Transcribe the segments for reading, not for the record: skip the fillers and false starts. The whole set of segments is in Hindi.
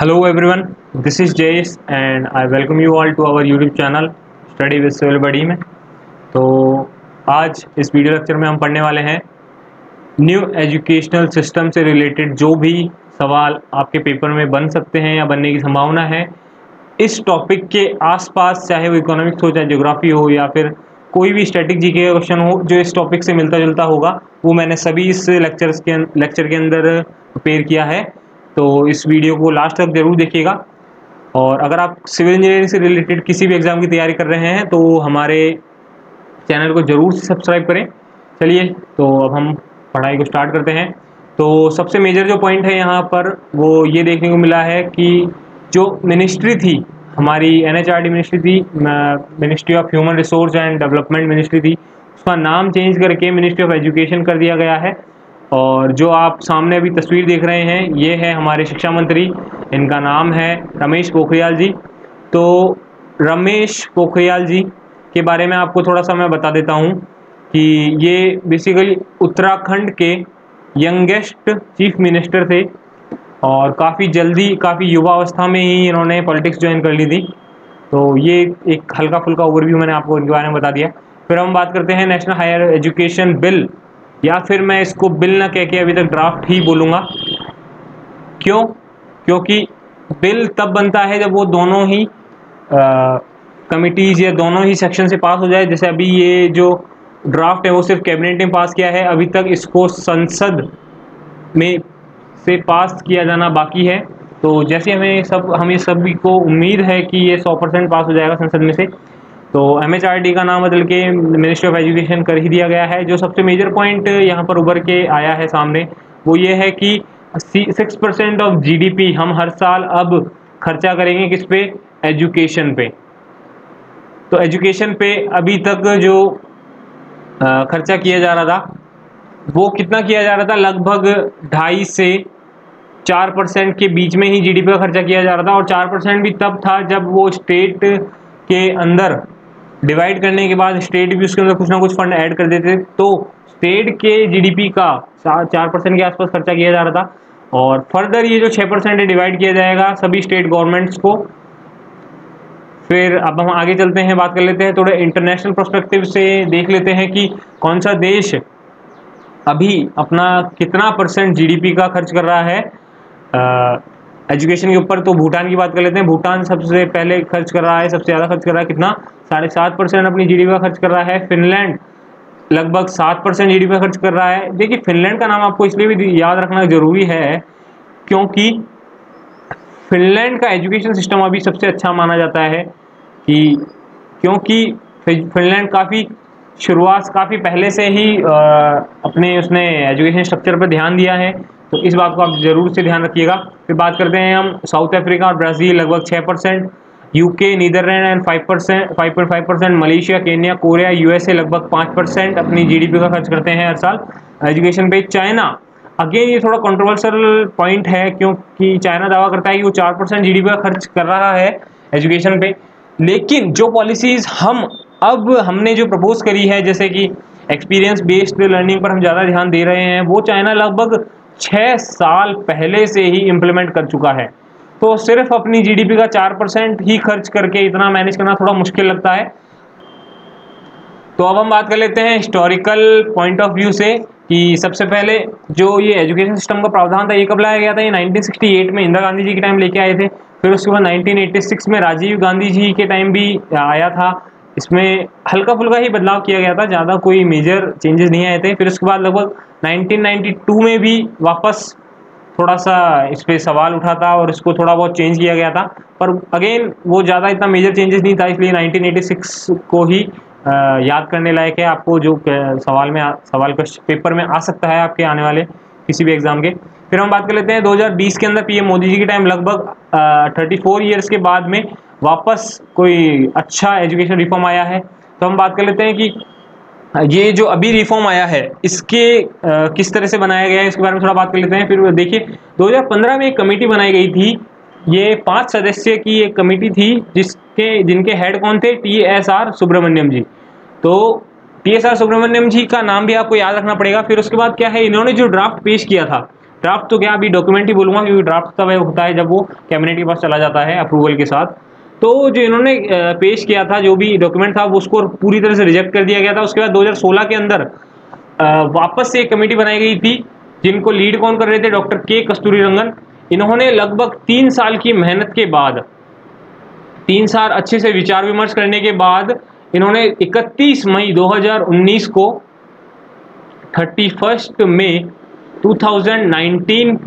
Hello everyone, this is Jayesh and I welcome you all to our YouTube channel Study with Civil Buddy में। तो आज इस वीडियो लेक्चर में हम पढ़ने वाले हैं न्यू एजुकेशनल सिस्टम से रिलेटेड जो भी सवाल आपके पेपर में बन सकते हैं या बनने की संभावना है। इस टॉपिक के आसपास चाहे वो इकोनॉमिक्स हो, चाहे ज्योग्राफी हो या फिर कोई भी स्टैटिक जीके का क्वेश्चन हो जो इस टॉपिक से मिलता जुलता होगा, वो मैंने सभी इस लेक्चर के अंदर प्रिपेयर किया है। तो इस वीडियो को लास्ट तक जरूर देखिएगा। और अगर आप सिविल इंजीनियरिंग से रिलेटेड किसी भी एग्ज़ाम की तैयारी कर रहे हैं तो हमारे चैनल को ज़रूर से सब्सक्राइब करें। चलिए तो अब हम पढ़ाई को स्टार्ट करते हैं। तो सबसे मेजर जो पॉइंट है यहाँ पर वो ये देखने को मिला है कि जो मिनिस्ट्री थी हमारी NHRD मिनिस्ट्री थी, ministry of human resource and development ministry थी, उसका नाम चेंज करके मिनिस्ट्री ऑफ एजुकेशन कर दिया गया है। और जो आप सामने अभी तस्वीर देख रहे हैं ये है हमारे शिक्षा मंत्री, इनका नाम है रमेश पोखरियाल जी। तो रमेश पोखरियाल जी के बारे में आपको थोड़ा सा मैं बता देता हूँ कि ये बेसिकली उत्तराखंड के यंगेस्ट चीफ मिनिस्टर थे और काफ़ी जल्दी, काफ़ी युवा अवस्था में ही इन्होंने पॉलिटिक्स ज्वाइन कर ली थी। तो ये एक हल्का फुल्का ओवरव्यू मैंने आपको इनके बारे में बता दिया। फिर हम बात करते हैं नेशनल हायर एजुकेशन बिल, या फिर मैं इसको बिल ना कह के अभी तक ड्राफ्ट ही बोलूँगा। क्यों? क्योंकि बिल तब बनता है जब वो दोनों ही कमिटीज़ या दोनों ही सेक्शन से पास हो जाए। जैसे अभी ये जो ड्राफ्ट है वो सिर्फ कैबिनेट ने पास किया है, अभी तक इसको संसद में से पास किया जाना बाकी है। तो जैसे हमें सभी को उम्मीद है कि ये 100% पास हो जाएगा संसद में से, तो MHRD का नाम बदल के मिनिस्ट्री ऑफ एजुकेशन कर ही दिया गया है। जो सबसे मेजर पॉइंट यहाँ पर उभर के आया है सामने वो ये है कि 6% ऑफ GDP हम हर साल अब खर्चा करेंगे किस पे? एजुकेशन पे। तो एजुकेशन पे अभी तक जो खर्चा किया जा रहा था वो कितना किया जा रहा था? लगभग 2.5 से 4% के बीच में ही GDP का खर्चा किया जा रहा था। और 4% भी तब था जब वो स्टेट के अंदर डिवाइड करने के बाद स्टेट भी उसके अंदर कुछ ना कुछ फंड ऐड कर देते, तो स्टेट के GDP का 4% के आसपास खर्चा किया जा रहा था। और फर्दर ये जो 6% है डिवाइड किया जाएगा सभी स्टेट गवर्नमेंट्स को। फिर अब हम आगे चलते हैं, बात कर लेते हैं थोड़े इंटरनेशनल पर्सपेक्टिव से, देख लेते हैं कि कौन सा देश अभी अपना कितना % GDP का खर्च कर रहा है एजुकेशन के ऊपर। तो भूटान की बात कर लेते हैं। भूटान सबसे पहले खर्च कर रहा है, सबसे ज़्यादा खर्च कर रहा है, कितना? 7.5% अपनी GDP का खर्च कर रहा है। फिनलैंड लगभग 7% GDP का खर्च कर रहा है। देखिए फिनलैंड का नाम आपको इसलिए भी याद रखना ज़रूरी है क्योंकि फिनलैंड का एजुकेशन सिस्टम अभी सबसे अच्छा माना जाता है क्योंकि फिनलैंड काफ़ी शुरुआत काफ़ी पहले से ही अपने उसने एजुकेशन स्ट्रक्चर पर ध्यान दिया है। तो इस बात को आप ज़रूर से ध्यान रखिएगा। फिर बात करते हैं हम साउथ अफ्रीका और ब्राज़ील लगभग 6%, UK Netherlands 5.5%, Malaysia, Kenya, Korea, USA लगभग 5% अपनी GDP का खर्च करते हैं हर साल एजुकेशन पे। चाइना अगेन ये थोड़ा कंट्रोवर्शियल पॉइंट है क्योंकि चाइना दावा करता है कि वो 4% GDP का खर्च कर रहा है एजुकेशन पे, लेकिन जो पॉलिसीज़ हमने जो प्रपोज करी है, जैसे कि एक्सपीरियंस बेस्ड लर्निंग पर हम ज़्यादा ध्यान दे रहे हैं, वो चाइना लगभग 6 साल पहले से ही इम्प्लीमेंट कर चुका है। तो सिर्फ अपनी GDP का 4% ही खर्च करके इतना मैनेज करना थोड़ा मुश्किल लगता है। तो अब हम बात कर लेते हैं हिस्टोरिकल पॉइंट ऑफ व्यू से कि सबसे पहले जो ये एजुकेशन सिस्टम का प्रावधान था ये कब लाया गया था? ये 1968 में इंदिरा गांधी जी के टाइम लेके आए थे। फिर उसके बाद 1986 में राजीव गांधी जी के टाइम भी आया था। इसमें हल्का फुल्का ही बदलाव किया गया था, ज़्यादा कोई मेजर चेंजेस नहीं आए थे। फिर उसके बाद लगभग 1992 में भी वापस थोड़ा सा इस पर सवाल उठा था और इसको थोड़ा बहुत चेंज किया गया था, पर अगेन वो ज़्यादा इतना मेजर चेंजेस नहीं था, इसलिए 1986 को ही याद करने लायक है आपको, जो सवाल का पेपर में आ सकता है आपके आने वाले किसी भी एग्ज़ाम के। फिर हम बात कर लेते हैं 2020 के अंदर PM मोदी जी के टाइम लगभग 34 ईयर्स के बाद में वापस कोई अच्छा एजुकेशन रिफॉर्म आया है। तो हम बात कर लेते हैं कि ये जो अभी रिफॉर्म आया है इसके किस तरह से बनाया गया है, इसके बारे में थोड़ा बात कर लेते हैं। फिर देखिए 2015 में एक कमेटी बनाई गई थी, ये 5 सदस्य की एक कमेटी थी जिनके हेड कौन थे? TSR सुब्रमण्यम जी। तो TSR सुब्रमण्यम जी का नाम भी आपको याद रखना पड़ेगा। फिर उसके बाद क्या है, इन्होंने जो ड्राफ्ट पेश किया था ड्राफ्ट तो क्या अभी डॉक्यूमेंट ही बोलूँगा, क्योंकि ड्राफ्ट तब होता है जब वो कैबिनेट के पास चला जाता है अप्रूवल के साथ। तो जो इन्होंने पेश किया था, जो भी डॉक्यूमेंट था, उसको पूरी तरह से रिजेक्ट कर दिया गया था। उसके बाद 2016 के अंदर वापस से एक कमेटी बनाई गई थी, जिनको लीड कौन कर रहे थे, डॉक्टर के कस्तूरीरंगन। इन्होंने लगभग 3 साल की मेहनत के बाद, 3 साल अच्छे से विचार विमर्श करने के बाद, इन्होंने 31 मई 2019 को 31 मई 2019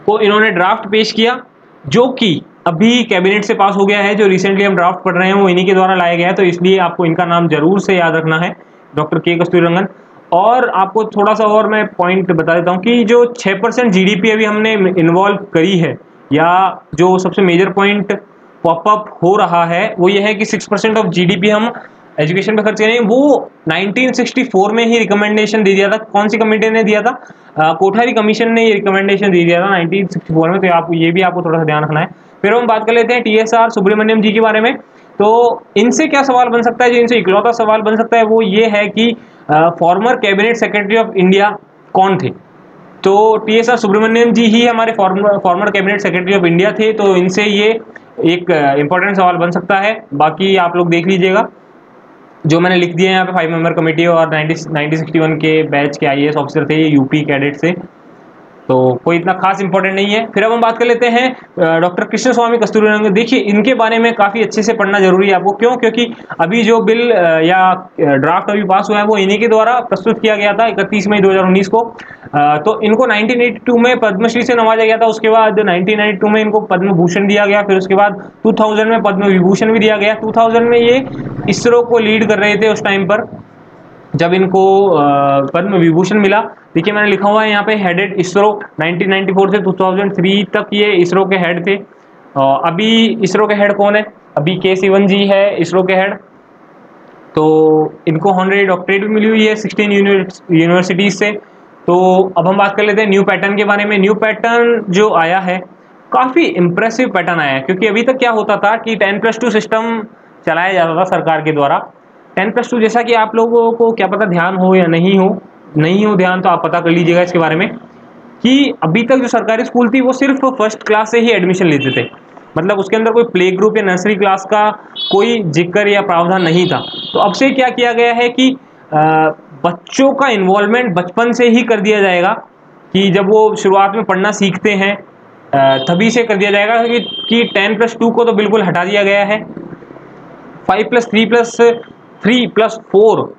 को इन्होंने ड्राफ्ट पेश किया, जो कि अभी कैबिनेट से पास हो गया है। जो रिसेंटली हम ड्राफ्ट पढ़ रहे हैं वो इन्हीं के द्वारा लाया गया है, तो इसलिए आपको इनका नाम जरूर से याद रखना है, डॉक्टर के कस्तूरीरंगन। और आपको थोड़ा सा और मैं पॉइंट बता देता हूँ कि जो 6% जीडीपी अभी हमने इन्वॉल्व करी है, या जो सबसे मेजर पॉइंट पॉपअप हो रहा है वो ये है कि 6% ऑफ जीडीपी हम एजुकेशन पे खर्च करें। वो 1964 में ही रिकमेंडेशन दे दिया था। कौन सी कमेटी ने दिया था? कोठारी कमीशन ने ये रिकमेंडेशन दे दिया था 1964 में। तो आप ये भी आपको थोड़ा सा ध्यान रखना है। फिर हम बात कर लेते हैं TSR सुब्रमण्यम जी के बारे में। तो इनसे क्या सवाल बन सकता है, जो इनसे इकलौता सवाल बन सकता है वो ये है कि former cabinet secretary of India कौन थे? तो TSR सुब्रमण्यम जी ही हमारे former cabinet secretary of India थे। तो इनसे ये एक इंपॉर्टेंट सवाल बन सकता है। बाकी आप लोग देख लीजिएगा, जो मैंने लिख दिया है यहाँ पे 5 मेंबर कमेटी और 1961 के बैच के IAS ऑफिसर थे, ये यूपी कैडेट से, तो कोई इतना खास इंपॉर्टेंट नहीं है। फिर अब हम बात कर लेते हैं डॉक्टर कृष्ण स्वामी कस्तूरीरंगन। देखिए, इनके बारे में काफ़ी अच्छे से पढ़ना जरूरी है आपको। क्यों? क्योंकि अभी जो बिल या ड्राफ्ट अभी पास हुआ है वो इन्हीं के द्वारा प्रस्तुत किया गया था 31 मई 2019 को। तो इनको 1982 में पद्मश्री से नवाजा गया था। उसके बाद 1992 में इनको पद्म भूषण दिया गया। फिर उसके बाद 2000 में पद्म विभूषण भी दिया गया। 2000 में ये इसरो को लीड कर रहे थे उस टाइम पर, जब इनको पद्म विभूषण मिला। देखिए, मैंने लिखा हुआ है यहाँ पे, हेडेड इसरो 1994 से 2003 तक ये इसरो के हेड थे। अभी इसरो के हेड कौन है? अभी के सिवन जी है इसरो के हेड। तो इनको ऑनरेरी डॉक्टरेट भी मिली हुई है 16 यूनिवर्सिटीज से। तो अब हम बात कर लेते हैं न्यू पैटर्न के बारे में। न्यू पैटर्न जो आया है, काफ़ी इंप्रेसिव पैटर्न आया है। क्योंकि अभी तक क्या होता था कि 10+2 सिस्टम चलाया जाता था सरकार के द्वारा। 10+2, जैसा कि आप लोगों को क्या पता ध्यान हो या नहीं हो ध्यान, तो आप पता कर लीजिएगा इसके बारे में, कि अभी तक जो सरकारी स्कूल थी वो सिर्फ फर्स्ट क्लास से ही एडमिशन लेते थे। मतलब उसके अंदर कोई प्ले ग्रुप या नर्सरी क्लास का कोई जिक्र या प्रावधान नहीं था। तो अब से क्या किया गया है कि बच्चों का इन्वॉल्वमेंट बचपन से ही कर दिया जाएगा, कि जब वो शुरुआत में पढ़ना सीखते हैं तभी से कर दिया जाएगा। कि 10+2 को तो बिल्कुल हटा दिया गया है। 5+3+3+4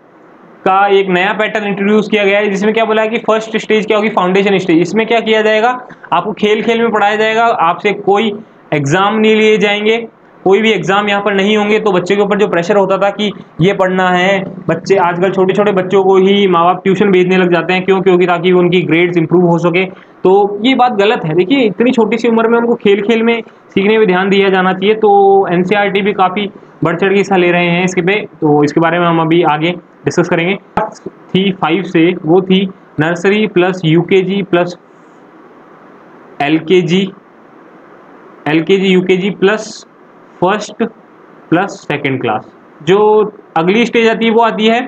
का एक नया पैटर्न इंट्रोड्यूस किया गया है, जिसमें क्या बोला है कि फर्स्ट स्टेज क्या होगी, फाउंडेशन स्टेज। इसमें क्या किया जाएगा, आपको खेल खेल में पढ़ाया जाएगा। आपसे कोई एग्जाम नहीं लिए जाएंगे, कोई भी एग्जाम यहाँ पर नहीं होंगे। तो बच्चे के ऊपर जो प्रेशर होता था कि ये पढ़ना है, बच्चे आजकल छोटे छोटे बच्चों को ही माँ बाप ट्यूशन भेजने लग जाते हैं। क्यों? क्योंकि ताकि उनकी ग्रेड्स इंप्रूव हो सके। तो ये बात गलत है। देखिए, इतनी छोटी सी उम्र में उनको खेल खेल में सीखने में ध्यान दिया जाना चाहिए। तो NCERT भी काफ़ी बढ़ चढ़ के हिस्सा ले रहे हैं इसके पे। तो इसके बारे में हम अभी आगे डिस्कस करेंगे। थी 5 से, वो थी nursery plus UKG plus LKG UKG plus first plus second class. जो अगली स्टेज आती है वो आती है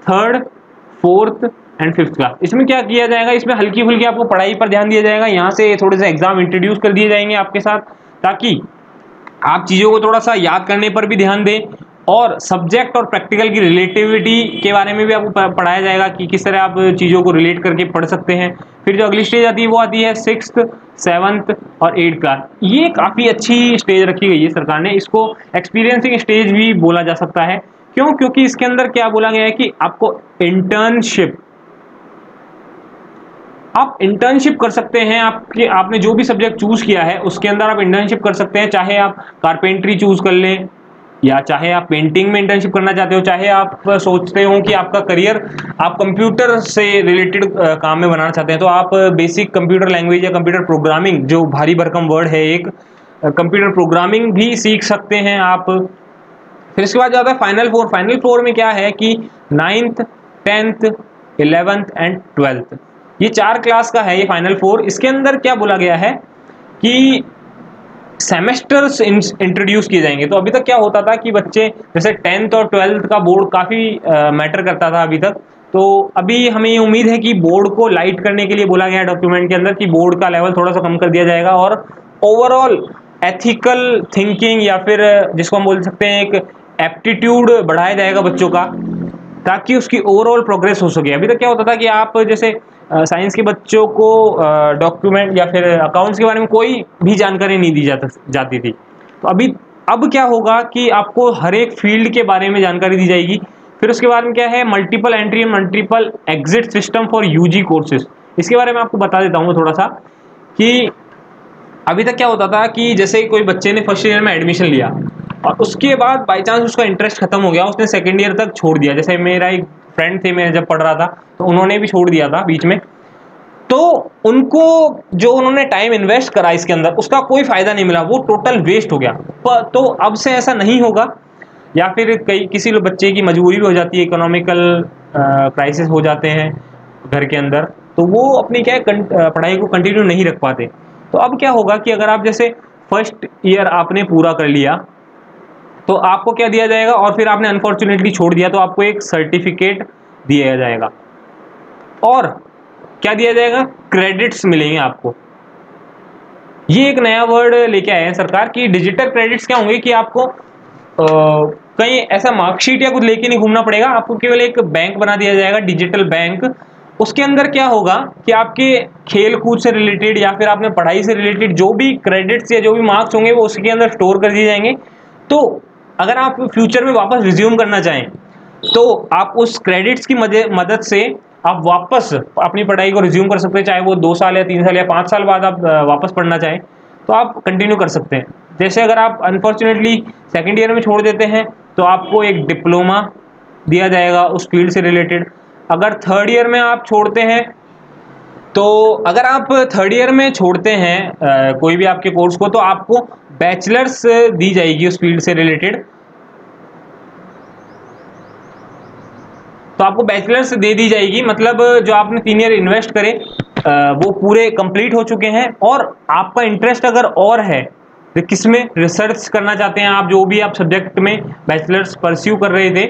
3rd, 4th and 5th class. इसमें क्या किया जाएगा, इसमें हल्की फुल्की आपको पढ़ाई पर ध्यान दिया जाएगा। यहाँ से थोड़े से एग्जाम इंट्रोड्यूस कर दिए जाएंगे आपके साथ, ताकि आप चीज़ों को थोड़ा सा याद करने पर भी ध्यान दें। और सब्जेक्ट और प्रैक्टिकल की रिलेटिविटी के बारे में भी आपको पढ़ाया जाएगा कि किस तरह आप चीज़ों को रिलेट करके पढ़ सकते हैं। फिर जो अगली स्टेज आती है वो आती है 6th, 7th और 8th क्लास। ये काफ़ी अच्छी स्टेज रखी गई है सरकार ने। इसको एक्सपीरियंसिंग स्टेज भी बोला जा सकता है। क्यों? क्योंकि इसके अंदर क्या बोला गया है कि आपको आप इंटर्नशिप कर सकते हैं। आपने जो भी सब्जेक्ट चूज किया है उसके अंदर आप इंटर्नशिप कर सकते हैं। चाहे आप कारपेंट्री चूज कर लें, या चाहे आप पेंटिंग में इंटर्नशिप करना चाहते हो, चाहे आप सोचते हो कि आपका करियर आप कंप्यूटर से रिलेटेड काम में बनाना चाहते हैं, तो आप बेसिक कंप्यूटर लैंग्वेज या कंप्यूटर प्रोग्रामिंग, जो भारी भरकम वर्ड है एक, कंप्यूटर प्रोग्रामिंग भी सीख सकते हैं आप। फिर इसके बाद जाता है फाइनल 4। फाइनल 4 में क्या है कि 9th, 10th, 11th and 12th, ये 4 क्लास का है ये फाइनल 4। इसके अंदर क्या बोला गया है कि सेमेस्टर्स इंट्रोड्यूस किए जाएंगे। तो अभी तक क्या होता था कि बच्चे, जैसे 10th और 12th का बोर्ड काफ़ी मैटर करता था अभी तक। तो अभी हमें ये उम्मीद है कि बोर्ड को लाइट करने के लिए बोला गया है डॉक्यूमेंट के अंदर कि बोर्ड का लेवल थोड़ा सा कम कर दिया जाएगा और ओवरऑल एथिकल थिंकिंग या फिर जिसको हम बोल सकते हैं एक एप्टीट्यूड बढ़ाया जाएगा बच्चों का, ताकि उसकी ओवरऑल प्रोग्रेस हो सके। अभी तक क्या होता था कि आप जैसे साइंस के बच्चों को डॉक्यूमेंट या फिर अकाउंट्स के बारे में कोई भी जानकारी नहीं दी जाती थी। तो अब क्या होगा कि आपको हर एक फील्ड के बारे में जानकारी दी जाएगी। फिर उसके बाद में क्या है, multiple entry and multiple exit system for UG courses. इसके बारे में आपको बता देता हूँ थोड़ा सा कि अभी तक क्या होता था कि जैसे कोई बच्चे ने फर्स्ट ईयर में एडमिशन लिया और उसके बाद बाई चांस उसका इंटरेस्ट खत्म हो गया, उसने सेकेंड ईयर तक छोड़ दिया। जैसे मेरा एक फ्रेंड थे, मैं जब पढ़ रहा था तो उन्होंने भी छोड़ दिया था बीच में। तो उनको जो उन्होंने टाइम इन्वेस्ट करा इसके अंदर उसका कोई फायदा नहीं मिला, वो टोटल वेस्ट हो गया। तो अब से ऐसा नहीं होगा। या फिर किसी बच्चे की मजबूरी भी हो जाती है, इकोनॉमिकल क्राइसिस हो जाते हैं घर के अंदर, तो वो अपनी क्या है पढ़ाई को कंटिन्यू नहीं रख पाते। तो अब क्या होगा कि अगर आप जैसे फर्स्ट ईयर आपने पूरा कर लिया तो आपको क्या दिया जाएगा, और फिर आपने अनफॉर्चुनेटली छोड़ दिया तो आपको एक सर्टिफिकेट दिया जाएगा। और क्या दिया जाएगा, क्रेडिट्स मिलेंगे आपको। ये एक नया वर्ड लेके आए हैं सरकार की डिजिटल क्रेडिट्स। क्या होंगे कि आपको कहीं ऐसा मार्कशीट या कुछ लेके नहीं घूमना पड़ेगा, आपको केवल एक बैंक बना दिया जाएगा, डिजिटल बैंक। उसके अंदर क्या होगा कि आपके खेल कूद से रिलेटेड या फिर आपने पढ़ाई से रिलेटेड जो भी क्रेडिट्स या जो भी मार्क्स होंगे वो उसके अंदर स्टोर कर दिए जाएंगे। तो अगर आप फ्यूचर में वापस रिज्यूम करना चाहें तो आप उस क्रेडिट्स की मदद से आप वापस अपनी पढ़ाई को रिज्यूम कर सकते हैं। चाहे वो 2 साल या 3 साल या 5 साल बाद आप वापस पढ़ना चाहें तो आप कंटिन्यू कर सकते हैं। जैसे अगर आप अनफॉर्चुनेटली सेकेंड ईयर में छोड़ देते हैं तो आपको एक डिप्लोमा दिया जाएगा उस फील्ड से रिलेटेड। अगर थर्ड ईयर में आप छोड़ते हैं तो अगर आप थर्ड ईयर में छोड़ते हैं कोई भी आपके कोर्स को तो आपको बैचलर्स दी जाएगी उस फील्ड से रिलेटेड। तो आपको बैचलर्स दे दी जाएगी, मतलब जो आपने 3 ईयर इन्वेस्ट करे वो पूरे कंप्लीट हो चुके हैं। और आपका इंटरेस्ट अगर और है तो किसमें रिसर्च करना चाहते हैं आप, जो भी आप सब्जेक्ट में बैचलर्स परस्यू कर रहे थे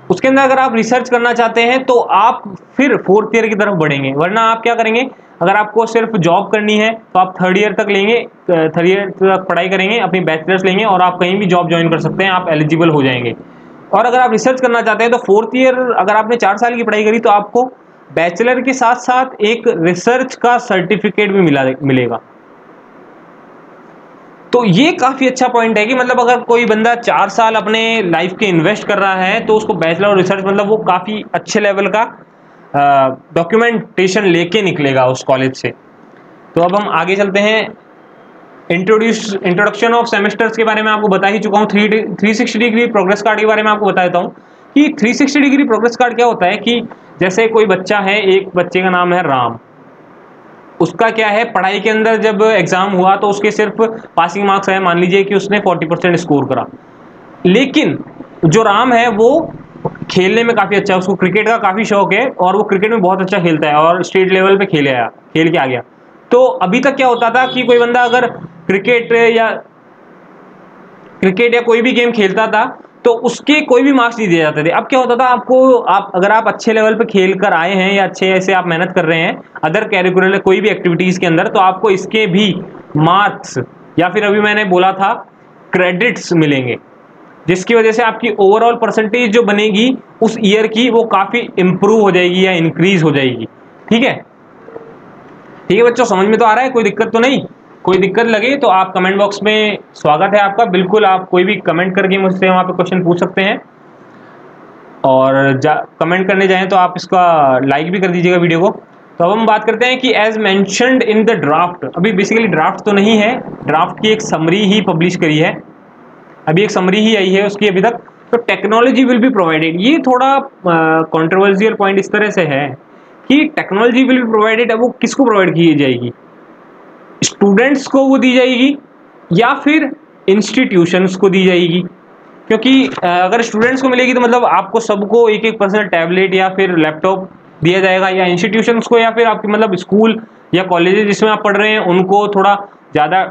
उसके अंदर अगर आप रिसर्च करना चाहते हैं तो आप फिर 4th ईयर की तरफ बढ़ेंगे। वरना आप क्या करेंगे, अगर आपको सिर्फ जॉब करनी है तो आप 3rd ईयर तक लेंगे, 3rd ईयर तक पढ़ाई करेंगे, अपनी बैचलर्स लेंगे और आप कहीं भी जॉब ज्वाइन कर सकते हैं, आप एलिजिबल हो जाएंगे। और अगर आप रिसर्च करना चाहते हैं तो 4th ईयर अगर आपने 4 साल की पढ़ाई करी तो आपको बैचलर के साथ साथ एक रिसर्च का सर्टिफिकेट भी मिलेगा। तो ये काफी अच्छा पॉइंट है कि मतलब अगर कोई बंदा 4 साल अपने लाइफ के इन्वेस्ट कर रहा है तो उसको बैचलर और रिसर्च मतलब वो काफी अच्छे लेवल का डॉक्यूमेंटेशन लेके निकलेगा उस कॉलेज से। तो अब हम आगे चलते हैं। इंट्रोडक्शन ऑफ सेमेस्टर्स के बारे में आपको बता ही चुका हूँ। 360 डिग्री प्रोग्रेस कार्ड के बारे में आपको बता देता हूँ कि 360 डिग्री प्रोग्रेस कार्ड क्या होता है कि जैसे कोई बच्चा है, एक बच्चे का नाम है राम, उसका क्या है पढ़ाई के अंदर जब एग्जाम हुआ तो उसके सिर्फ पासिंग मार्क्स आए, मान लीजिए कि उसने 40% स्कोर करा। लेकिन जो राम है वो खेलने में काफ़ी अच्छा है, उसको क्रिकेट का काफ़ी शौक है और वो क्रिकेट में बहुत अच्छा खेलता है और स्टेट लेवल पे खेल के आ गया। तो अभी तक क्या होता था कि कोई बंदा अगर क्रिकेट या कोई भी गेम खेलता था तो उसके कोई भी मार्क्स नहीं दिए जाते थे। अब क्या होता था, अगर आप अच्छे लेवल पे खेल कर आए हैं या अच्छे ऐसे आप मेहनत कर रहे हैं अदर कैरिकुलर कोई भी एक्टिविटीज़ के अंदर, तो आपको इसके भी मार्क्स या फिर अभी मैंने बोला था क्रेडिट्स मिलेंगे, जिसकी वजह से आपकी ओवरऑल परसेंटेज जो बनेगी उस ईयर की वो काफ़ी इंप्रूव हो जाएगी या इंक्रीज हो जाएगी। ठीक है बच्चों, समझ में तो आ रहा है, कोई दिक्कत तो नहीं? कोई दिक्कत लगे तो आप कमेंट बॉक्स में स्वागत है आपका, बिल्कुल आप कोई भी कमेंट करके मुझसे वहाँ पे क्वेश्चन पूछ सकते हैं। और कमेंट करने जाएं तो आप इसका लाइक भी कर दीजिएगा वीडियो को। तो अब हम बात करते हैं कि as mentioned in the draft, अभी बेसिकली ड्राफ्ट तो नहीं है, ड्राफ्ट की एक समरी ही पब्लिश करी है, अभी एक समरी ही आई है उसकी अभी तक। तो टेक्नोलॉजी विल बी प्रोवाइडेड, ये थोड़ा कॉन्ट्रोवर्शियल पॉइंट इस तरह से है कि टेक्नोलॉजी विल बी प्रोवाइडेड, अब वो किसको प्रोवाइड की जाएगी, स्टूडेंट्स को वो दी जाएगी या फिर इंस्टीट्यूशंस को दी जाएगी? क्योंकि अगर स्टूडेंट्स को मिलेगी तो मतलब आपको सबको एक पर्सनल टैबलेट या फिर लैपटॉप दिया जाएगा, या इंस्टीट्यूशंस को या फिर आपकी मतलब स्कूल या कॉलेजेस जिसमें आप पढ़ रहे हैं उनको थोड़ा ज़्यादा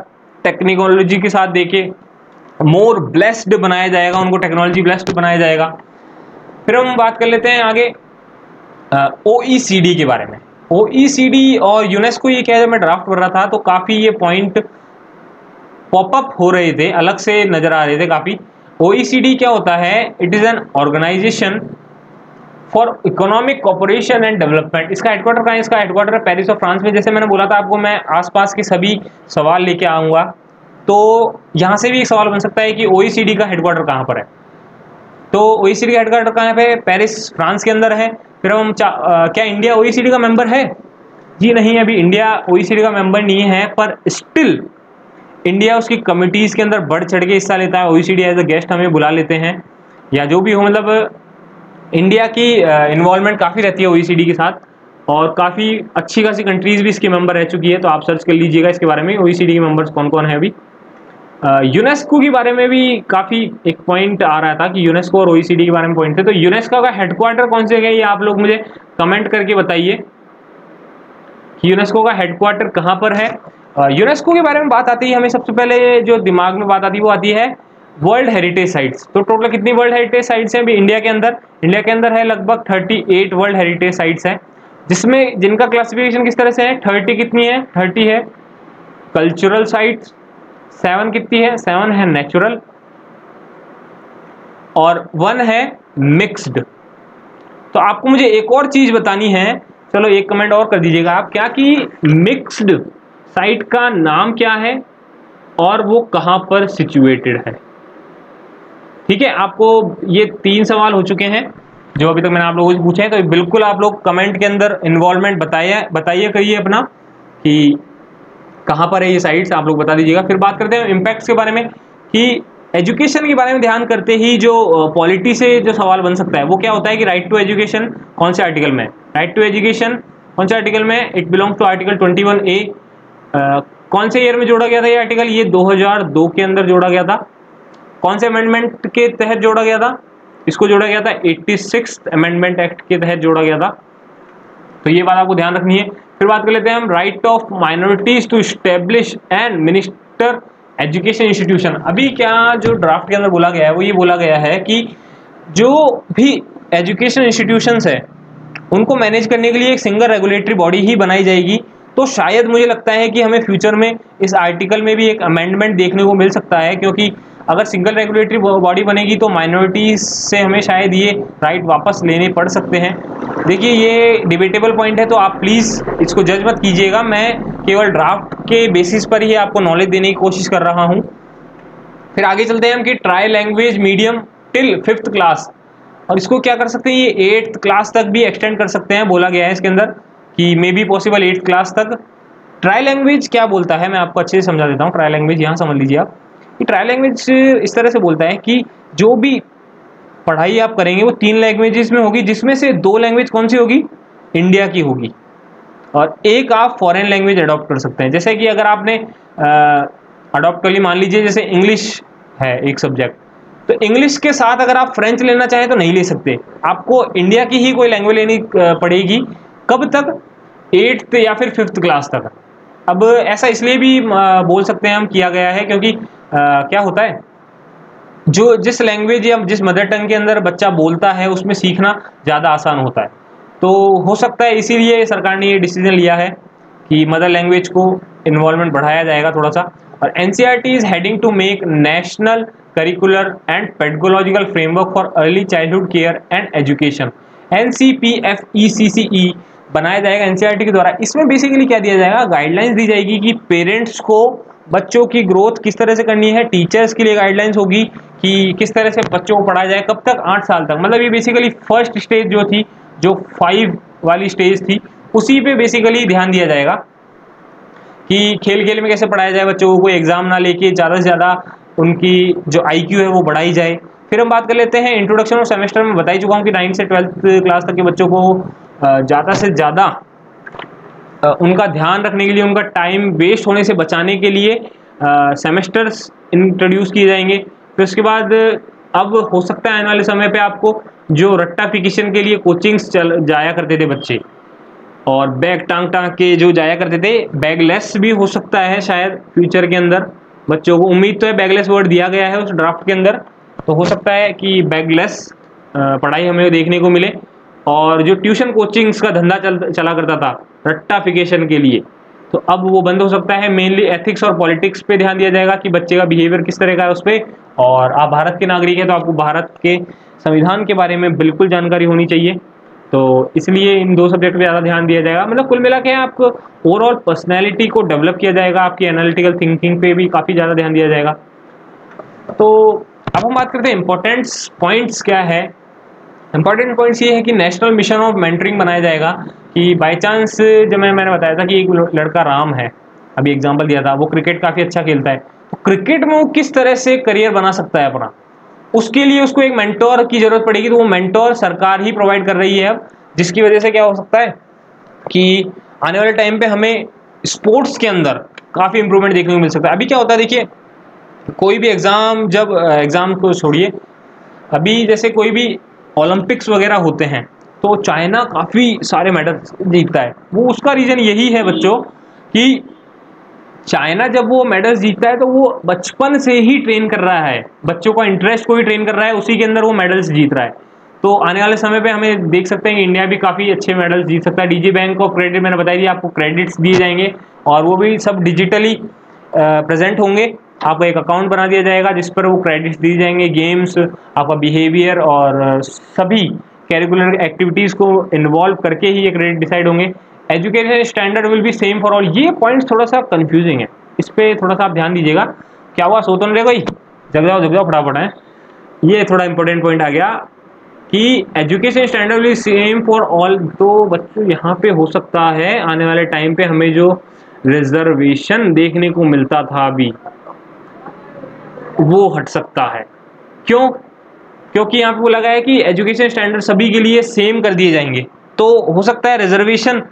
टेक्नोलॉजी के साथ देके मोर ब्लेस्ड बनाया जाएगा, उनको टेक्नोलॉजी ब्लेस्ड बनाया जाएगा। फिर हम बात कर लेते हैं आगे OECD के बारे में। OECD और यूनेस्को, ये क्या है, जब मैं ड्राफ्ट कर रहा था तो काफ़ी ये पॉइंट पॉपअप हो रहे थे, अलग से नज़र आ रहे थे काफ़ी। OECD क्या होता है? It is an organisation for economic cooperation and development. इसका हेडक्वार्टर कहाँ है? इसका हेडक्वार्टर है पेरिस और फ्रांस में। जैसे मैंने बोला था आपको, मैं आसपास के सभी सवाल लेके आऊँगा, तो यहाँ से भी एक सवाल बन सकता है कि OECD का हेडक्वार्टर कहाँ पर है। तो OECD का हेडक्वार्टर कहाँ पे? पेरिस फ्रांस के अंदर है। फिर हम क्या इंडिया OECD का मेंबर है? जी नहीं, अभी इंडिया OECD का मेंबर नहीं है, पर स्टिल इंडिया उसकी कमिटीज़ के अंदर बढ़ चढ़ के हिस्सा लेता है। OECD एज अ गेस्ट हमें बुला लेते हैं, या जो भी हो, मतलब इंडिया की इन्वॉल्वमेंट काफ़ी रहती है OECD के साथ, और काफ़ी अच्छी खासी कंट्रीज़ भी इसके मेंबर रह चुकी है। तो आप सर्च कर लीजिएगा इसके बारे में, OECD के मेंबर्स कौन कौन है अभी। यूनेस्को के बारे में भी काफ़ी एक पॉइंट आ रहा था कि यूनेस्को और OECD के बारे में पॉइंट थे। तो यूनेस्को का हेडक्वार्टर कौन से जगह है, ये आप लोग मुझे कमेंट करके बताइए कि यूनेस्को का हेडक्वार्टर कहाँ पर है। यूनेस्को के बारे में बात आती है, हमें सबसे पहले जो दिमाग में बात आती है वो आती है वर्ल्ड हेरिटेज साइट्स। तो टोटल कितनी वर्ल्ड हेरिटेज साइट्स हैं अभी इंडिया के अंदर? इंडिया के अंदर है लगभग 38 वर्ल्ड हेरिटेज साइट्स हैं, जिसमें जिनका क्लासिफिकेशन किस तरह से है? 30 कितनी है? 30 है कल्चरल साइट्स, 7 कितनी है? 7 है नेचुरल, और 1 है मिक्स्ड। तो आपको मुझे एक और चीज बतानी है, चलो एक कमेंट और कर दीजिएगा आप, क्या कि मिक्स्ड साइट का नाम क्या है और वो कहां पर सिचुएटेड है। ठीक है, आपको ये 3 सवाल हो चुके हैं जो अभी तक मैंने आप लोगों से पूछे हैं। तो बिल्कुल आप लोग कमेंट के अंदर इन्वॉल्वमेंट बताइए करिए अपना कि कहाँ पर है ये साइट्स, आप लोग बता दीजिएगा। फिर बात करते हैं इम्पैक्ट्स के बारे में, कि एजुकेशन के बारे में ध्यान करते ही जो पॉलिटी से जो सवाल बन सकता है वो क्या होता है कि राइट टू एजुकेशन कौन से आर्टिकल में? राइट टू एजुकेशन कौन से आर्टिकल में? It belongs to article 21A। कौन से ईयर में जोड़ा गया था ये आर्टिकल? ये 2002 के अंदर जोड़ा गया था। कौन से अमेंडमेंट के तहत जोड़ा गया था? इसको जोड़ा गया था 86th अमेंडमेंट एक्ट के तहत जोड़ा गया था। तो ये बात आपको ध्यान रखनी है। फिर बात कर लेते हैं हम right of minorities to establish and minister education institution. अभी क्या जो ड्राफ्ट के अंदर बोला गया है वो ये बोला गया है कि जो भी एजुकेशन इंस्टीट्यूशंस है उनको मैनेज करने के लिए एक सिंगल रेगुलेटरी बॉडी ही बनाई जाएगी। तो शायद मुझे लगता है कि हमें फ्यूचर में इस आर्टिकल में भी एक अमेंडमेंट देखने को मिल सकता है, क्योंकि अगर सिंगल रेगुलेटरी बॉडी बनेगी तो माइनॉरिटीज से हमें शायद ये राइट वापस लेने पड़ सकते हैं। देखिए, ये डिबेटेबल पॉइंट है, तो आप प्लीज़ इसको जज मत कीजिएगा। मैं केवल ड्राफ्ट के बेसिस पर ही आपको नॉलेज देने की कोशिश कर रहा हूँ। फिर आगे चलते हैं हम कि try language medium till 5th class, और इसको क्या कर सकते हैं, ये 8th क्लास तक भी एक्सटेंड कर सकते हैं। बोला गया है इसके अंदर कि may be possible 8th class तक। ट्राई लैंग्वेज क्या बोलता है, मैं आपको अच्छे से समझा देता हूँ। ट्राई लैंग्वेज यहाँ समझ लीजिए आप कि ट्राई लैंग्वेज इस तरह से बोलता है कि जो भी पढ़ाई आप करेंगे वो 3 लैंग्वेजेस में होगी, जिसमें से 2 लैंग्वेज कौन सी होगी? इंडिया की होगी, और एक आप फॉरेन लैंग्वेज अडॉप्ट कर सकते हैं। जैसे कि अगर आपने अडॉप्ट कर ली, मान लीजिए जैसे इंग्लिश है एक सब्जेक्ट, तो इंग्लिश के साथ अगर आप फ्रेंच लेना चाहें तो नहीं ले सकते, आपको इंडिया की ही कोई लैंग्वेज लेनी पड़ेगी। कब तक? 8th या फिर 5th क्लास तक। अब ऐसा इसलिए भी बोल सकते हैं हम किया गया है क्योंकि क्या होता है, जो जिस लैंग्वेज या जिस मदर टंग के अंदर बच्चा बोलता है उसमें सीखना ज़्यादा आसान होता है। तो हो सकता है इसीलिए सरकार ने ये डिसीजन लिया है कि मदर लैंग्वेज को इन्वॉल्वमेंट बढ़ाया जाएगा थोड़ा सा। और NCERT is heading to make national curricular and pedagogical framework for early childhood care and education, NCPFECCE बनाया जाएगा NCERT के द्वारा। इसमें बेसिकली क्या दिया जाएगा, गाइडलाइंस दी जाएगी कि पेरेंट्स को बच्चों की ग्रोथ किस तरह से करनी है। टीचर्स के लिए गाइडलाइंस होगी कि किस तरह से बच्चों को पढ़ाया जाए, कब तक? 8 साल तक। मतलब ये बेसिकली फर्स्ट स्टेज जो थी, जो 5 वाली स्टेज थी, उसी पे बेसिकली ध्यान दिया जाएगा कि खेल खेल में कैसे पढ़ाया जाए बच्चों को, कोई एग्जाम ना लेके ज़्यादा से ज़्यादा उनकी जो IQ है वो बढ़ाई जाए। फिर हम बात कर लेते हैं इंट्रोडक्शन और सेमेस्टर में बता ही चुका हूँ कि 9th से 12th क्लास तक के बच्चों को ज़्यादा से ज़्यादा उनका ध्यान रखने के लिए, उनका टाइम वेस्ट होने से बचाने के लिए सेमेस्टर्स इंट्रोड्यूस किए जाएंगे। फिर उसके बाद अब हो सकता है आने वाले समय पे आपको जो रट्टाफिकेशन के लिए कोचिंग्स जाया करते थे बच्चे, और बैग टांग के जो जाया करते थे, बैगलेस भी हो सकता है शायद फ्यूचर के अंदर बच्चों को। उम्मीद तो है, बैगलेस वर्ड दिया गया है उस ड्राफ्ट के अंदर, तो हो सकता है कि बैगलेस पढ़ाई हमें देखने को मिले। और जो ट्यूशन कोचिंग्स का धंधा चला करता था रट्टाफिकेशन के लिए, तो अब वो बंद हो सकता है। मेनली एथिक्स और पॉलिटिक्स पे ध्यान दिया जाएगा कि बच्चे का बिहेवियर किस तरह का है उस पर। और आप भारत के नागरिक हैं तो आपको भारत के संविधान के बारे में बिल्कुल जानकारी होनी चाहिए, तो इसलिए इन 2 सब्जेक्ट पे ज़्यादा ध्यान दिया जाएगा। मतलब कुल मिला के आपको ओवरऑल पर्सनैलिटी को डेवलप किया जाएगा, आपकी एनालिटिकल थिंकिंग पे भी काफ़ी ज़्यादा ध्यान दिया जाएगा। तो अब हम बात करते हैं इंपॉर्टेंट पॉइंट्स क्या है। इंपॉर्टेंट पॉइंट्स ये है कि नेशनल मिशन ऑफ मेंटरिंग बनाया जाएगा कि बाय चांस, जब मैंने बताया था कि एक लड़का राम है, अभी एग्जांपल दिया था, वो क्रिकेट काफ़ी अच्छा खेलता है, तो क्रिकेट में वो किस तरह से करियर बना सकता है अपना, उसके लिए उसको एक मेंटोर की जरूरत पड़ेगी। तो वो मेंटोर सरकार ही प्रोवाइड कर रही है अब, जिसकी वजह से क्या हो सकता है कि आने वाले टाइम पे हमें स्पोर्ट्स के अंदर काफ़ी इंप्रूवमेंट देखने को मिल सकता है। अभी क्या होता है देखिए, कोई भी एग्ज़ाम, जब एग्ज़ाम को छोड़िए, अभी जैसे कोई भी ओलंपिक्स वगैरह होते हैं तो चाइना काफ़ी सारे मेडल जीतता है। वो उसका रीज़न यही है बच्चों कि चाइना जब वो मेडल्स जीतता है तो वो बचपन से ही ट्रेन कर रहा है, बच्चों का इंटरेस्ट को ही ट्रेन कर रहा है, उसी के अंदर वो मेडल्स जीत रहा है। तो आने वाले समय पे हमें देख सकते हैं कि इंडिया भी काफ़ी अच्छे मेडल्स जीत सकता है। डीजी बैंक ऑफ क्रेडिट मैंने बताया दिया, आपको क्रेडिट्स दिए जाएंगे और वो भी सब डिजिटली प्रेजेंट होंगे। आपको एक अकाउंट बना दिया जाएगा जिस पर वो क्रेडिट्स दिए जाएंगे। गेम्स, आपका बिहेवियर और सभी कैरिकुलर एक्टिविटीज़ को इन्वॉल्व करके ही ये क्रेडिट डिसाइड होंगे। Education standard will be same for all. ये पॉइंट्स थोड़ा सा कंफ्यूजिंग है, इस पर थोड़ा सा आप ध्यान दीजिएगा। क्या हुआ, सो तो नहीं रहे कोई? जग जाओ फटाफट है। ये थोड़ा इंपॉर्टेंट पॉइंट आ गया कि education standard will same for all. तो बच्चों यहाँ पे हो सकता है आने वाले टाइम पे हमें जो रिजर्वेशन देखने को मिलता था अभी, वो हट सकता है। क्यों? क्योंकि यहाँ पे बोला गया है कि एजुकेशन स्टैंडर्ड सभी के लिए सेम कर दिए जाएंगे। तो हो सकता है रिजर्वेशन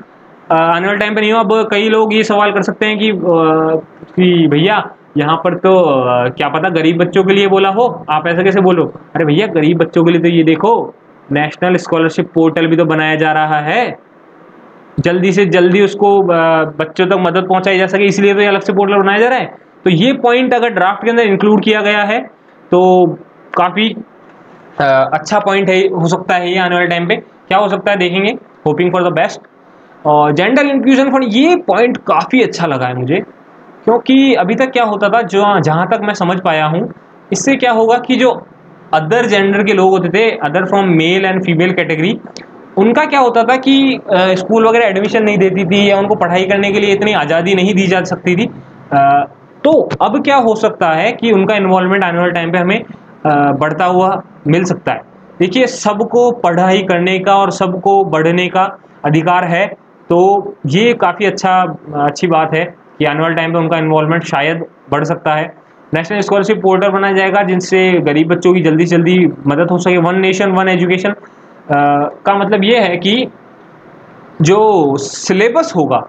आने वाले टाइम पे नहीं हो। अब कई लोग ये सवाल कर सकते हैं कि भैया यहाँ पर तो क्या पता गरीब बच्चों के लिए बोला हो, आप ऐसा कैसे बोलो? अरे भैया, गरीब बच्चों के लिए तो ये देखो, नेशनल स्कॉलरशिप पोर्टल भी तो बनाया जा रहा है, जल्दी से जल्दी उसको बच्चों तक मदद पहुंचाई जा सके, इसलिए तो ये अलग से पोर्टल बनाया जा रहा है। तो ये पॉइंट अगर ड्राफ्ट के अंदर इंक्लूड किया गया है तो काफ़ी अच्छा पॉइंट है, हो सकता है ये आने वाले टाइम पे क्या हो सकता है देखेंगे, होपिंग फॉर द बेस्ट। और जेंडर इंक्लूजन फंड, ये पॉइंट काफ़ी अच्छा लगा है मुझे, क्योंकि अभी तक क्या होता था, जो जहाँ तक मैं समझ पाया हूँ, इससे क्या होगा कि जो अदर जेंडर के लोग होते थे, other from male and female category, उनका क्या होता था कि स्कूल वगैरह एडमिशन नहीं देती थी या उनको पढ़ाई करने के लिए इतनी आज़ादी नहीं दी जा सकती थी। तो अब क्या हो सकता है कि उनका इन्वॉल्वमेंट आने वाले टाइम पे हमें बढ़ता हुआ मिल सकता है। देखिए, सबको पढ़ाई करने का और सबको बढ़ने का अधिकार है, तो ये काफ़ी अच्छी बात है कि आने वाले टाइम पे उनका इन्वॉल्वमेंट शायद बढ़ सकता है। नेशनल स्कॉलरशिप पोर्टल बनाया जाएगा जिनसे गरीब बच्चों की जल्दी से जल्दी मदद हो सके। वन नेशन वन एजुकेशन का मतलब ये है कि जो सिलेबस होगा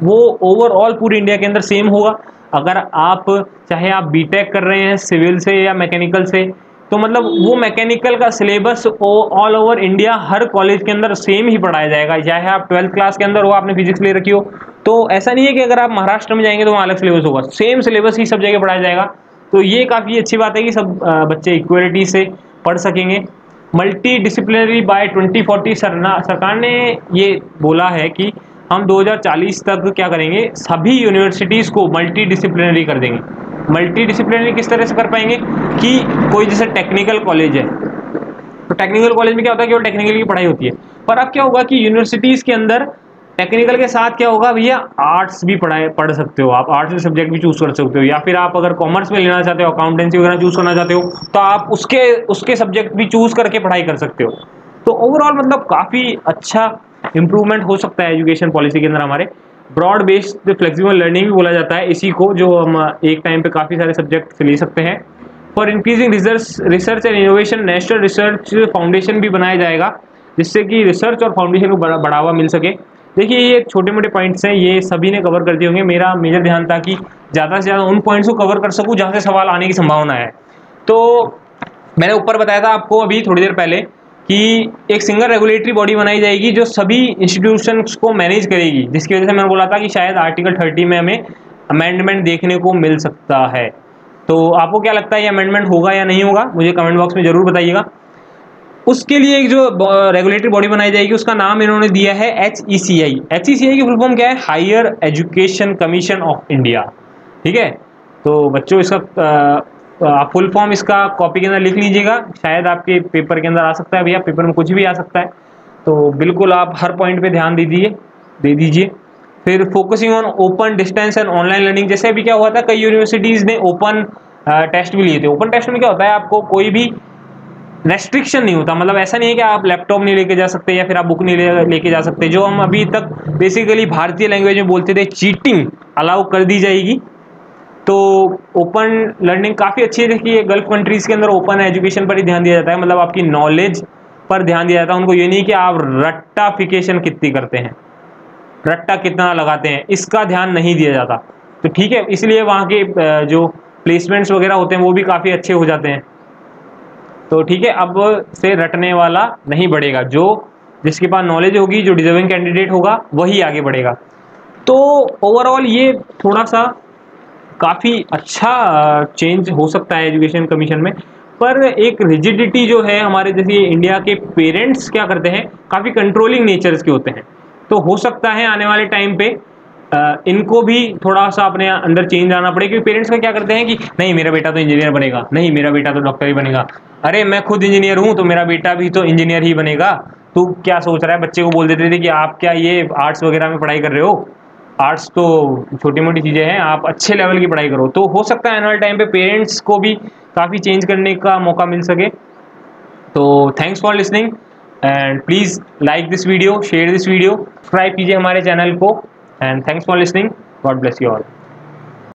वो ओवरऑल पूरी इंडिया के अंदर सेम होगा। अगर आप चाहे आप बीटेक कर रहे हैं सिविल से या मैकेनिकल से, तो मतलब वो मैकेनिकल का सिलेबस ऑल ओवर इंडिया हर कॉलेज के अंदर सेम ही पढ़ाया जाएगा। चाहे आप 12th क्लास के अंदर हो, आपने फिजिक्स ले रखी हो, तो ऐसा नहीं है कि अगर आप महाराष्ट्र में जाएंगे तो वहाँ अलग सिलेबस होगा, सेम सिलेबस ही सब जगह पढ़ाया जाएगा। तो ये काफ़ी अच्छी बात है कि सब बच्चे इक्वलिटी से पढ़ सकेंगे। मल्टी डिसिप्लिनरी बाय 2040 सरकार ने ये बोला है कि हम 2040 तक क्या करेंगे, सभी यूनिवर्सिटीज़ को मल्टी डिसिप्लिनरी कर देंगे। मल्टी डिसिप्लिनरी किस तरह से कर पाएंगे कि कोई जैसे टेक्निकल कॉलेज है, तो टेक्निकल कॉलेज में क्या होता है कि वो टेक्निकल की पढ़ाई होती है, पर अब क्या होगा कि यूनिवर्सिटीज़ के अंदर टेक्निकल के साथ क्या होगा भैया, आर्ट्स भी पढ़ सकते हो आप, आर्ट्स में सब्जेक्ट भी चूज कर सकते हो, या फिर आप अगर कॉमर्स में लेना चाहते हो, अकाउंटेंसी वगैरह चूज करना चाहते हो, तो आप उसके सब्जेक्ट भी चूज करके पढ़ाई कर सकते हो। तो ओवरऑल मतलब काफ़ी अच्छा इंप्रूवमेंट हो सकता है एजुकेशन पॉलिसी के अंदर हमारे। ब्रॉड बेस्ड फ्लेक्सिबल लर्निंग भी बोला जाता है इसी को, जो हम एक टाइम पे काफ़ी सारे सब्जेक्ट ले सकते हैं। For increasing research and innovation, national research foundation भी बनाया जाएगा जिससे कि रिसर्च और फाउंडेशन को बढ़ावा मिल सके। देखिए, ये छोटे मोटे पॉइंट्स हैं, ये सभी ने कवर कर दिए होंगे। मेरा मेजर ध्यान था कि ज़्यादा से ज़्यादा उन पॉइंट्स को कवर कर सकूँ जहाँ से सवाल आने की संभावना है। तो मैंने ऊपर बताया था आपको अभी थोड़ी देर पहले कि एक सिंगल रेगुलेटरी बॉडी बनाई जाएगी जो सभी इंस्टीट्यूशंस को मैनेज करेगी, जिसकी वजह से मैंने बोला था कि शायद आर्टिकल 30 में हमें अमेंडमेंट देखने को मिल सकता है। तो आपको क्या लगता है, ये अमेंडमेंट होगा या नहीं होगा, मुझे कमेंट बॉक्स में ज़रूर बताइएगा। उसके लिए एक जो रेगुलेटरी बॉडी बनाई जाएगी उसका नाम इन्होंने दिया है HECI। HECI की फुल फॉर्म क्या है? Higher education commission of India. ठीक है, तो बच्चों इसका फुल फॉर्म इसका कॉपी के अंदर लिख लीजिएगा, शायद आपके पेपर के अंदर आ सकता है भैया, पेपर में कुछ भी आ सकता है, तो बिल्कुल आप हर पॉइंट पे ध्यान दे दीजिए। फिर focusing on open distance and online learning, जैसे अभी क्या हुआ था, कई यूनिवर्सिटीज़ ने ओपन टेस्ट भी लिए थे। ओपन टेस्ट में क्या होता है, आपको कोई भी रेस्ट्रिक्शन नहीं होता, मतलब ऐसा नहीं है कि आप लैपटॉप नहीं लेके जा सकते या फिर आप बुक नहीं लेके जा सकते। जो हम अभी तक बेसिकली भारतीय लैंग्वेज में बोलते थे चीटिंग अलाउ कर दी जाएगी। तो ओपन लर्निंग काफ़ी अच्छी है। देखिए गल्फ कंट्रीज़ के अंदर ओपन एजुकेशन पर ही ध्यान दिया जाता है, मतलब आपकी नॉलेज पर ध्यान दिया जाता है। उनको ये नहीं कि आप रट्टाफिकेशन कितनी करते हैं, रट्टा कितना लगाते हैं, इसका ध्यान नहीं दिया जाता। तो ठीक है, इसलिए वहाँ के जो प्लेसमेंट्स वगैरह होते हैं वो भी काफ़ी अच्छे हो जाते हैं। तो ठीक है, अब से रटने वाला नहीं बढ़ेगा, जो जिसके पास नॉलेज होगी, जो डिजर्विंग कैंडिडेट होगा वही आगे बढ़ेगा। तो ओवरऑल ये थोड़ा सा काफ़ी अच्छा चेंज हो सकता है एजुकेशन कमीशन में, पर एक रिजिडिटी जो है हमारे जैसे इंडिया के पेरेंट्स क्या करते हैं, काफ़ी कंट्रोलिंग नेचर्स के होते हैं। तो हो सकता है आने वाले टाइम पे इनको भी थोड़ा सा अपने अंदर चेंज आना पड़े, क्योंकि पेरेंट्स का क्या करते हैं कि नहीं मेरा बेटा तो इंजीनियर बनेगा, नहीं मेरा बेटा तो डॉक्टर ही बनेगा, अरे मैं खुद इंजीनियर हूँ तो मेरा बेटा भी तो इंजीनियर ही बनेगा, तू क्या सोच रहा है। बच्चे को बोल देते थे कि आप क्या ये आर्ट्स वगैरह में पढ़ाई कर रहे हो, आर्ट्स तो छोटी मोटी चीज़ें हैं, आप अच्छे लेवल की पढ़ाई करो। तो हो सकता है आने वाले टाइम पे पेरेंट्स को भी काफ़ी चेंज करने का मौका मिल सके। तो thanks for listening and please like this video, share this video, subscribe कीजिए हमारे चैनल को and thanks for listening. God bless you all.